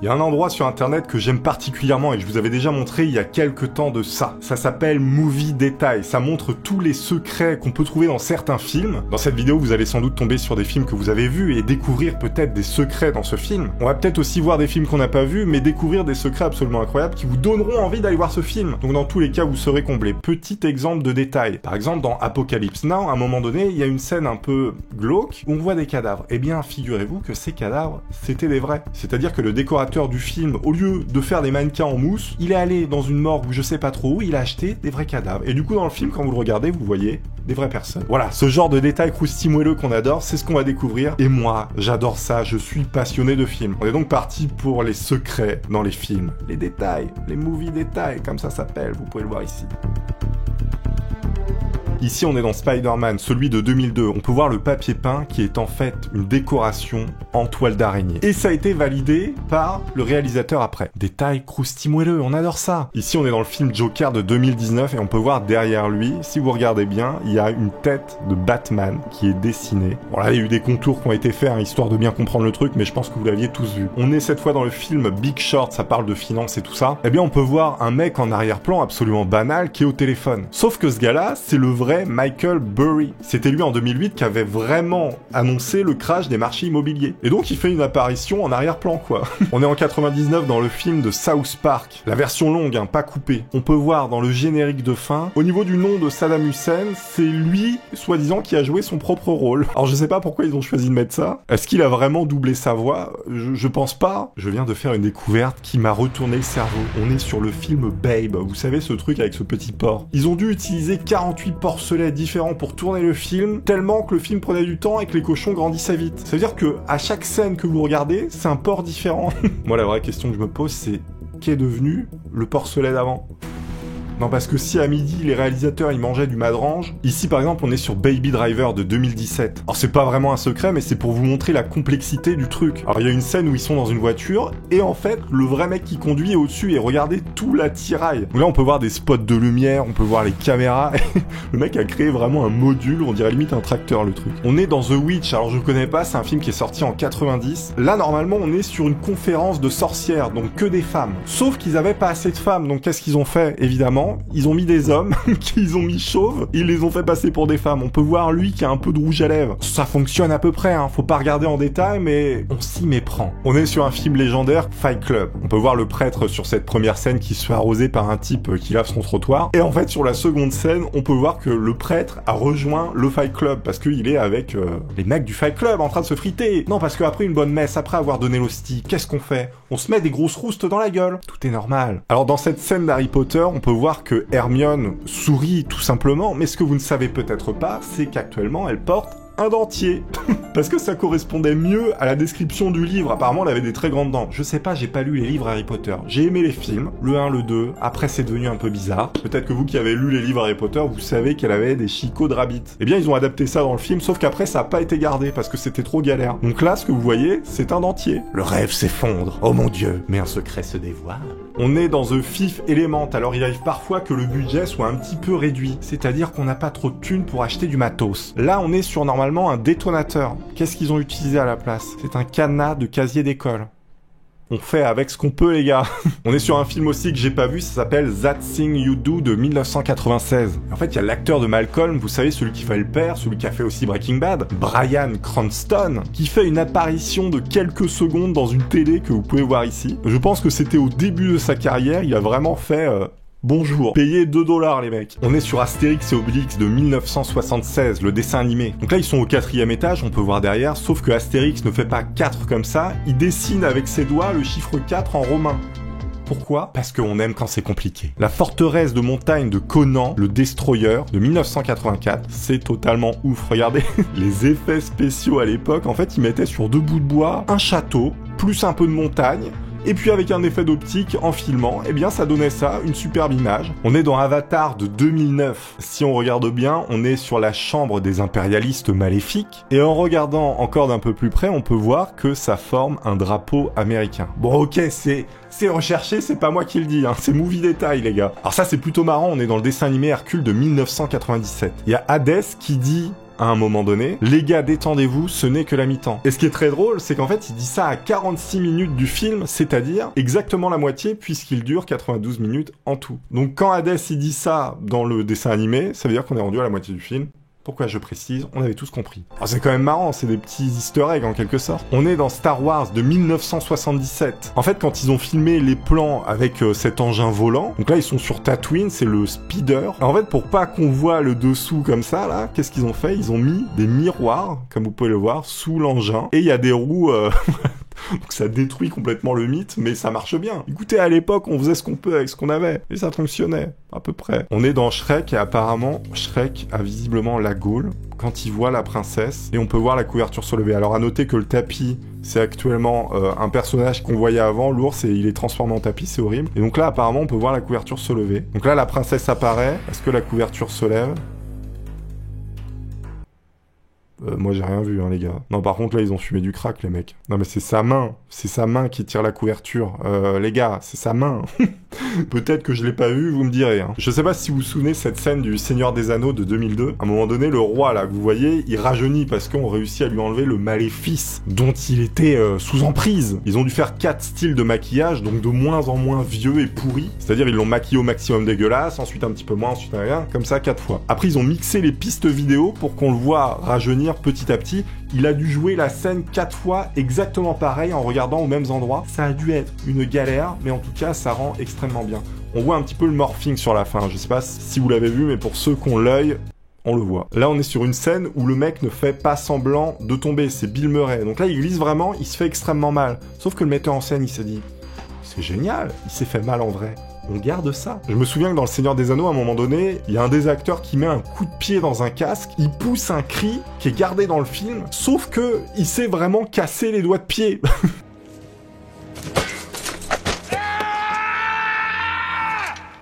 Il y a un endroit sur internet que j'aime particulièrement et que je vous avais déjà montré il y a quelques temps de ça. Ça s'appelle Movie Detail. Ça montre tous les secrets qu'on peut trouver dans certains films. Dans cette vidéo, vous allez sans doute tomber sur des films que vous avez vus et découvrir peut-être des secrets dans ce film. On va peut-être aussi voir des films qu'on n'a pas vus, mais découvrir des secrets absolument incroyables qui vous donneront envie d'aller voir ce film. Donc dans tous les cas, vous serez comblés. Petit exemple de détail. Par exemple, dans Apocalypse Now, à un moment donné, il y a une scène un peu glauque où on voit des cadavres. Eh bien, figurez-vous que ces cadavres, c'était des vrais. C'est-à-dire que le décorateur du film, au lieu de faire des mannequins en mousse, il est allé dans une morgue où je sais pas trop où, il a acheté des vrais cadavres. Et du coup, dans le film, quand vous le regardez, vous voyez des vraies personnes. Voilà, ce genre de détails croustilles-moelleux qu'on adore, c'est ce qu'on va découvrir. Et moi, j'adore ça, je suis passionné de films. On est donc parti pour les secrets dans les films. Les détails, les movie détails, comme ça s'appelle, vous pouvez le voir ici. Ici, on est dans Spider-Man, celui de 2002. On peut voir le papier peint qui est en fait une décoration en toile d'araignée. Et ça a été validé par le réalisateur après. Détail croustilles-moelleux, on adore ça. Ici, on est dans le film Joker de 2019 et on peut voir derrière lui, si vous regardez bien, il y a une tête de Batman qui est dessinée. Bon là, il y a eu des contours qui ont été faits, histoire de bien comprendre le truc, mais je pense que vous l'aviez tous vu. On est cette fois dans le film Big Short, ça parle de finance et tout ça. Eh bien, on peut voir un mec en arrière-plan absolument banal qui est au téléphone. Sauf que ce gars-là, c'est le vrai Michael Burry. C'était lui en 2008 qui avait vraiment annoncé le crash des marchés immobiliers. Et donc il fait une apparition en arrière-plan quoi. On est en 99 dans le film de South Park, la version longue, pas coupée. On peut voir dans le générique de fin, au niveau du nom de Saddam Hussein, c'est lui, soi-disant, qui a joué son propre rôle. Alors je sais pas pourquoi ils ont choisi de mettre ça. Est-ce qu'il a vraiment doublé sa voix? Je pense pas. Je viens de faire une découverte qui m'a retourné le cerveau. On est sur le film Babe. Vous savez ce truc avec ce petit porc. Ils ont dû utiliser 48 porcelets différents pour tourner le film, tellement que le film prenait du temps et que les cochons grandissaient vite. Ça veut dire que à chaque scène que vous regardez, c'est un porc différent. Moi, la vraie question que je me pose, c'est qu'est devenu le porcelet d'avant? Non, parce que si à midi, les réalisateurs, ils mangeaient du madrange, ici, par exemple, on est sur Baby Driver de 2017. Alors, c'est pas vraiment un secret, mais c'est pour vous montrer la complexité du truc. Alors, il y a une scène où ils sont dans une voiture, et en fait, le vrai mec qui conduit est au-dessus, et regardez tout l'attirail. Donc là, on peut voir des spots de lumière, on peut voir les caméras. Le mec a créé vraiment un module, on dirait limite un tracteur, le truc. On est dans The Witch, alors je connais pas, c'est un film qui est sorti en 90. Là, normalement, on est sur une conférence de sorcières, donc que des femmes. Sauf qu'ils avaient pas assez de femmes, donc qu'est-ce qu'ils ont fait, évidemment? Ils ont mis des hommes, qu'ils ont mis chauves, ils les ont fait passer pour des femmes. On peut voir lui qui a un peu de rouge à lèvres. Ça fonctionne à peu près, faut pas regarder en détail, mais on s'y méprend. On est sur un film légendaire, Fight Club. On peut voir le prêtre sur cette première scène qui se fait arroser par un type qui lave son trottoir. Et en fait, sur la seconde scène, on peut voir que le prêtre a rejoint le Fight Club, parce qu'il est avec les mecs du Fight Club en train de se friter. Non, parce qu'après une bonne messe, après avoir donné l'hostie, qu'est-ce qu'on fait? On se met des grosses roustes dans la gueule. Tout est normal. Alors dans cette scène d'Harry Potter, on peut voir que Hermione sourit tout simplement, mais ce que vous ne savez peut-être pas, c'est qu'actuellement elle porte un dentier. Parce que ça correspondait mieux à la description du livre. Apparemment, elle avait des très grandes dents. Je sais pas, j'ai pas lu les livres Harry Potter. J'ai aimé les films, le 1, le 2. Après, c'est devenu un peu bizarre. Peut-être que vous qui avez lu les livres Harry Potter, vous savez qu'elle avait des chicots de rabbit. Eh bien, ils ont adapté ça dans le film, sauf qu'après, ça a pas été gardé parce que c'était trop galère. Donc là, ce que vous voyez, c'est un dentier. Le rêve s'effondre. Oh mon Dieu. Mais un secret se dévoile. On est dans The Fifth Element. Alors, il arrive parfois que le budget soit un petit peu réduit. C'est-à-dire qu'on n'a pas trop de thunes pour acheter du matos. Là, on est sur normalement un détonateur. Qu'est-ce qu'ils ont utilisé à la place? C'est un cadenas de casier d'école. On fait avec ce qu'on peut, les gars. On est sur un film aussi que j'ai pas vu, ça s'appelle That Thing You Do de 1996. En fait, il y a l'acteur de Malcolm, vous savez, celui qui fait le père, celui qui a fait aussi Breaking Bad, Bryan Cranston, qui fait une apparition de quelques secondes dans une télé que vous pouvez voir ici. Je pense que c'était au début de sa carrière, il a vraiment fait... Bonjour, payez 2 $ les mecs. On est sur Astérix et Obélix de 1976, le dessin animé. Donc là ils sont au 4e étage, on peut voir derrière, sauf que Astérix ne fait pas 4 comme ça, il dessine avec ses doigts le chiffre 4 en romain. Pourquoi? Parce qu'on aime quand c'est compliqué. La forteresse de montagne de Conan, le Destroyer, de 1984, c'est totalement ouf. Regardez, les effets spéciaux à l'époque, en fait ils mettaient sur 2 bouts de bois un château, plus un peu de montagne, et puis avec un effet d'optique en filmant, eh bien ça donnait ça, une superbe image. On est dans Avatar de 2009. Si on regarde bien, on est sur la chambre des impérialistes maléfiques. Et en regardant encore d'un peu plus près, on peut voir que ça forme un drapeau américain. Bon ok, c'est recherché, c'est pas moi qui le dis, c'est Movie Detail les gars. Alors ça c'est plutôt marrant, on est dans le dessin animé Hercule de 1997. Il y a Hadès qui dit... à un moment donné, les gars détendez-vous, ce n'est que la mi-temps. Et ce qui est très drôle, c'est qu'en fait il dit ça à 46 minutes du film, c'est-à-dire exactement la moitié puisqu'il dure 92 minutes en tout. Donc quand Hades il dit ça dans le dessin animé, ça veut dire qu'on est rendu à la moitié du film. Pourquoi je précise, on avait tous compris. Alors c'est quand même marrant, c'est des petits easter eggs en quelque sorte. On est dans Star Wars de 1977. En fait, quand ils ont filmé les plans avec cet engin volant, donc là ils sont sur Tatooine, c'est le speeder. Alors, en fait, pour pas qu'on voit le dessous comme ça, là, qu'est-ce qu'ils ont fait? Ils ont mis des miroirs, comme vous pouvez le voir, sous l'engin. Et il y a des roues... Donc ça détruit complètement le mythe, mais ça marche bien. Écoutez, à l'époque, on faisait ce qu'on peut avec ce qu'on avait, et ça fonctionnait, à peu près. On est dans Shrek, et apparemment, Shrek a visiblement la gaule quand il voit la princesse, et on peut voir la couverture se lever. Alors à noter que le tapis, c'est actuellement un personnage qu'on voyait avant, l'ours, et il est transformé en tapis, c'est horrible. Et donc là, apparemment, on peut voir la couverture se lever. Donc là, la princesse apparaît, est-ce que la couverture se lève ? Moi j'ai rien vu hein les gars. Non par contre là ils ont fumé du crack les mecs. Non mais c'est sa main qui tire la couverture. Les gars, c'est sa main. Peut-être que je l'ai pas vu, vous me direz. Hein. Je sais pas si vous vous souvenez cette scène du Seigneur des Anneaux de 2002. À un moment donné, le roi là que vous voyez, il rajeunit parce qu'on réussit à lui enlever le maléfice dont il était sous emprise. Ils ont dû faire 4 styles de maquillage, donc de moins en moins vieux et pourris. C'est-à-dire ils l'ont maquillé au maximum dégueulasse, ensuite un petit peu moins, ensuite rien, comme ça 4 fois. Après ils ont mixé les pistes vidéo pour qu'on le voit rajeunir petit à petit. Il a dû jouer la scène 4 fois exactement pareil en regardant aux mêmes endroits. Ça a dû être une galère, mais en tout cas ça rend extrêmement bien. On voit un petit peu le morphing sur la fin. Je sais pas si vous l'avez vu, mais pour ceux qui ont l'œil, on le voit. Là, on est sur une scène où le mec ne fait pas semblant de tomber. C'est Bill Murray. Donc là, il glisse vraiment, il se fait extrêmement mal. Sauf que le metteur en scène, il s'est dit, c'est génial, il s'est fait mal en vrai. On garde ça. Je me souviens que dans Le Seigneur des Anneaux, à un moment donné, il y a un des acteurs qui met un coup de pied dans un casque, il pousse un cri qui est gardé dans le film, sauf que il s'est vraiment cassé les doigts de pied.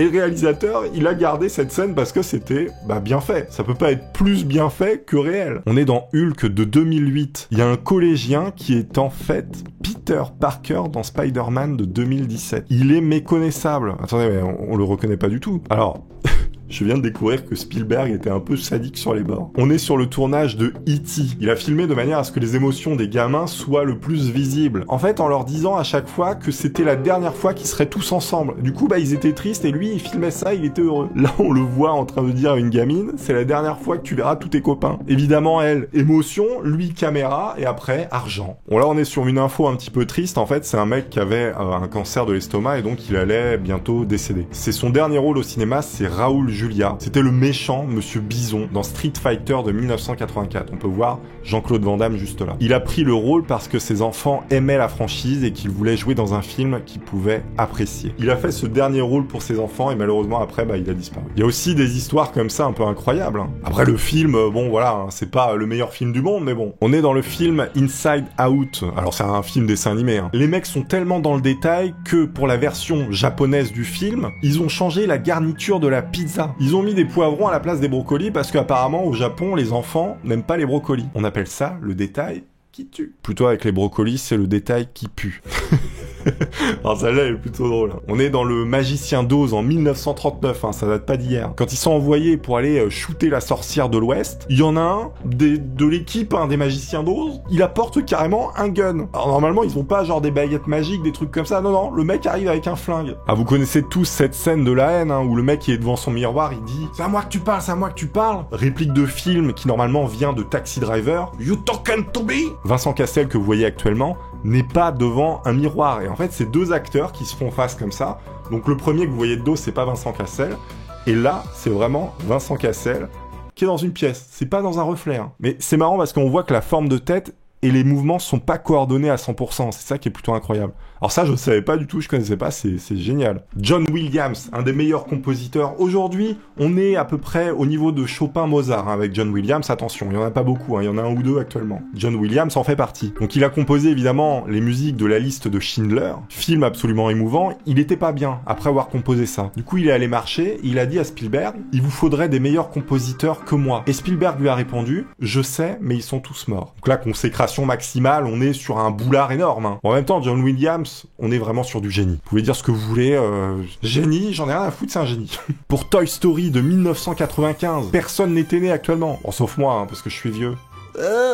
Et le réalisateur, il a gardé cette scène parce que c'était bien fait. Ça peut pas être plus bien fait que réel. On est dans Hulk de 2008. Il y a un collégien qui est en fait Peter Parker dans Spider-Man de 2017. Il est méconnaissable. Attendez, mais on le reconnaît pas du tout. Alors... Je viens de découvrir que Spielberg était un peu sadique sur les bords. On est sur le tournage de E.T. Il a filmé de manière à ce que les émotions des gamins soient le plus visibles. En fait, en leur disant à chaque fois que c'était la dernière fois qu'ils seraient tous ensemble. Du coup, ils étaient tristes et lui, il filmait ça, il était heureux. Là, on le voit en train de dire à une gamine, c'est la dernière fois que tu verras tous tes copains. Évidemment, elle, émotion, lui, caméra, et après, argent. Bon, là, on est sur une info un petit peu triste. En fait, c'est un mec qui avait un cancer de l'estomac et donc il allait bientôt décéder. C'est son dernier rôle au cinéma, c'est Raoul Julia. C'était le méchant Monsieur Bison dans Street Fighter de 1984. On peut voir Jean-Claude Van Damme juste là. Il a pris le rôle parce que ses enfants aimaient la franchise et qu'il voulait jouer dans un film qu'ils pouvaient apprécier. Il a fait ce dernier rôle pour ses enfants et malheureusement après, il a disparu. Il y a aussi des histoires comme ça un peu incroyables. Hein. Après le film, c'est pas le meilleur film du monde, mais bon. On est dans le film Inside Out. Alors c'est un film dessin animé. Hein. Les mecs sont tellement dans le détail que pour la version japonaise du film, ils ont changé la garniture de la pizza. Ils ont mis des poivrons à la place des brocolis parce qu'apparemment au Japon, les enfants n'aiment pas les brocolis. On appelle ça le détail qui tue. Plutôt avec les brocolis, c'est le détail qui pue. Alors celle-là elle est plutôt drôle. On est dans le Magicien d'Oz en 1939, ça date pas d'hier. Quand ils sont envoyés pour aller shooter la sorcière de l'Ouest, il y en a un de l'équipe des Magiciens d'Oz, il apporte carrément un gun. Alors normalement ils ont pas genre des baguettes magiques, des trucs comme ça, non, le mec arrive avec un flingue. Ah vous connaissez tous cette scène de la haine, où le mec qui est devant son miroir, il dit « C'est à moi que tu parles, c'est à moi que tu parles !» Réplique de film qui normalement vient de Taxi Driver. « You talking to me ?» Vincent Cassel que vous voyez actuellement n'est pas devant un miroir. Et en fait, c'est deux acteurs qui se font face comme ça. Donc le premier que vous voyez de dos, c'est pas Vincent Cassel. Et là, c'est vraiment Vincent Cassel qui est dans une pièce. C'est pas dans un reflet. Hein. Mais c'est marrant parce qu'on voit que la forme de tête et les mouvements sont pas coordonnés à 100%. C'est ça qui est plutôt incroyable. Alors ça, je savais pas du tout, je connaissais pas, c'est génial. John Williams, un des meilleurs compositeurs. Aujourd'hui, on est à peu près au niveau de Chopin-Mozart avec John Williams. Attention, il y en a pas beaucoup, il y en a un ou deux actuellement. John Williams en fait partie. Donc il a composé évidemment les musiques de La Liste de Schindler, film absolument émouvant. Il était pas bien après avoir composé ça. Du coup, il est allé marcher, il a dit à Spielberg, il vous faudrait des meilleurs compositeurs que moi. Et Spielberg lui a répondu, je sais, mais ils sont tous morts. Donc là, consécration concentration maximale, on est sur un boulard énorme. Hein. En même temps, John Williams, on est vraiment sur du génie. Vous pouvez dire ce que vous voulez, génie, j'en ai rien à foutre, c'est un génie. Pour Toy Story de 1995, personne n'était né actuellement. Bon, sauf moi, hein, parce que je suis vieux.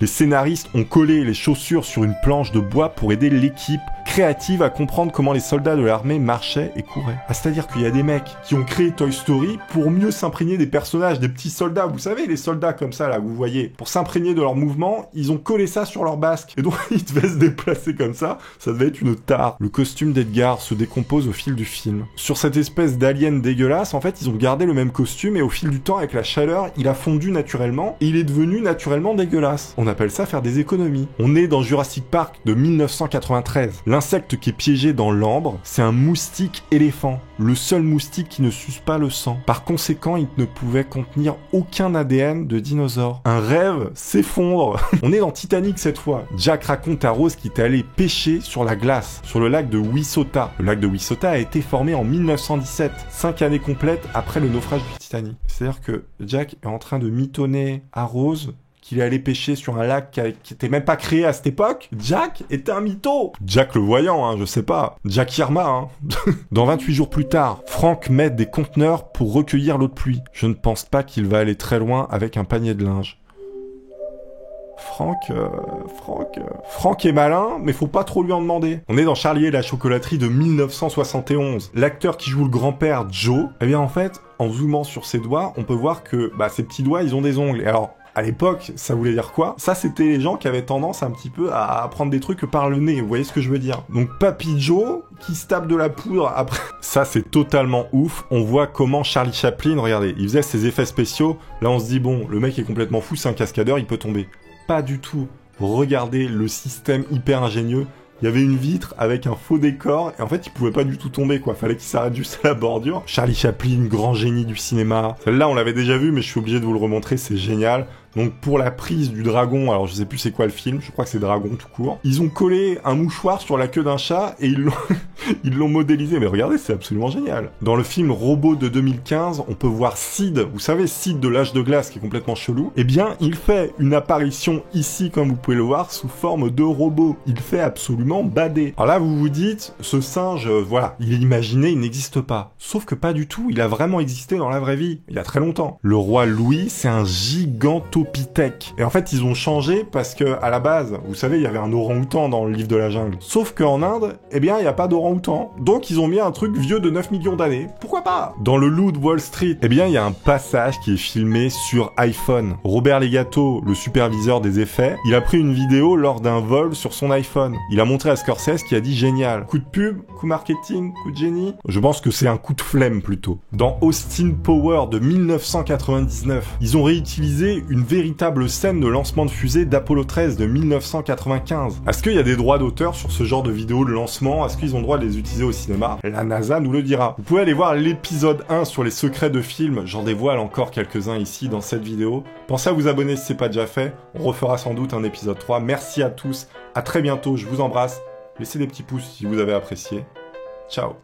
Les scénaristes ont collé les chaussures sur une planche de bois pour aider l'équipe créative à comprendre comment les soldats de l'armée marchaient et couraient. Ah, c'est-à-dire qu'il y a des mecs qui ont créé Toy Story pour mieux s'imprégner des personnages, des petits soldats. Vous savez, les soldats comme ça, là, vous voyez. Pour s'imprégner de leurs mouvements, ils ont collé ça sur leur basque. Et donc, ils devaient se déplacer comme ça. Ça devait être une tare. Le costume d'Edgar se décompose au fil du film. Sur cette espèce d'alien dégueulasse, en fait, ils ont gardé le même costume et au fil du temps, avec la chaleur, il a fondu naturellement et il est devenu naturellement dégueulasse. On appelle ça faire des économies. On est dans Jurassic Park de 1993. L'insecte qui est piégé dans l'ambre, c'est un moustique éléphant. Le seul moustique qui ne suce pas le sang. Par conséquent, il ne pouvait contenir aucun ADN de dinosaure. Un rêve s'effondre. On est dans Titanic cette fois. Jack raconte à Rose qu'il est allé pêcher sur la glace, sur le lac de Wissota. Le lac de Wissota a été formé en 1917, 5 années complètes après le naufrage du Titanic. C'est-à-dire que Jack est en train de mitonner à Rose qu'il est allé pêcher sur un lac qui était même pas créé à cette époque. Jack était un mytho. Jack le voyant, hein, je sais pas. Jack Irma, hein. Dans 28 jours plus tard, Frank met des conteneurs pour recueillir l'eau de pluie. Je ne pense pas qu'il va aller très loin avec un panier de linge. Frank est malin, mais faut pas trop lui en demander. On est dans Charlie et la chocolaterie de 1971. L'acteur qui joue le grand-père, Joe, eh bien en fait, en zoomant sur ses doigts, on peut voir que ses petits doigts, ils ont des ongles. Et alors, à l'époque, ça voulait dire quoi? Ça, c'était les gens qui avaient tendance un petit peu à prendre des trucs par le nez, vous voyez ce que je veux dire? Donc Papy Joe, qui se tape de la poudre après... Ça, c'est totalement ouf. On voit comment Charlie Chaplin, regardez, il faisait ses effets spéciaux. Là, on se dit, bon, le mec est complètement fou, c'est un cascadeur, il peut tomber. Pas du tout. Regardez le système hyper ingénieux. Il y avait une vitre avec un faux décor, et en fait, il pouvait pas du tout tomber, quoi. Fallait qu'il s'arrête juste à la bordure. Charlie Chaplin, grand génie du cinéma. Celle-là, on l'avait déjà vue, mais je suis obligé de vous le remontrer, c'est génial. Donc, pour la prise du dragon, alors je sais plus c'est quoi le film, je crois que c'est Dragon tout court. Ils ont collé un mouchoir sur la queue d'un chat, et ils l'ont modélisé. Mais regardez, c'est absolument génial. Dans le film Robot de 2015, on peut voir Sid, vous savez, Sid de l'âge de glace, qui est complètement chelou. Eh bien, il fait une apparition ici, comme vous pouvez le voir, sous forme de robot. Il fait absolument bader. Alors là, vous vous dites, ce singe, voilà, il est imaginé, il n'existe pas. Sauf que pas du tout, il a vraiment existé dans la vraie vie, il y a très longtemps. Le roi Louis, c'est un gigantopithèque. Et en fait, ils ont changé parce que, à la base, vous savez, il y avait un orang-outan dans le livre de la jungle. Sauf qu'en Inde, eh bien, il n'y a pas d'orang-outan. Donc, ils ont mis un truc vieux de 9 millions d'années. Pourquoi pas? Dans le loup de Wall Street, eh bien, il y a un passage qui est filmé sur iPhone. Robert Legato, le superviseur des effets, il a pris une vidéo lors d'un vol sur son iPhone. Il a montré à Scorsese qui a dit génial. Coup de pub, coup marketing, coup de génie. Je pense que c'est un coup de flemme plutôt. Dans Austin Power de 1999, ils ont réutilisé une véritable scène de lancement de fusée d'Apollo 13 de 1995. Est-ce qu'il y a des droits d'auteur sur ce genre de vidéos de lancement? Est-ce qu'ils ont le droit de les utiliser au cinéma? La NASA nous le dira. Vous pouvez aller voir l'épisode 1 sur les secrets de films. J'en dévoile encore quelques-uns ici dans cette vidéo. Pensez à vous abonner si c'est pas déjà fait. On refera sans doute un épisode 3. Merci à tous. À très bientôt. Je vous embrasse. Laissez des petits pouces si vous avez apprécié. Ciao.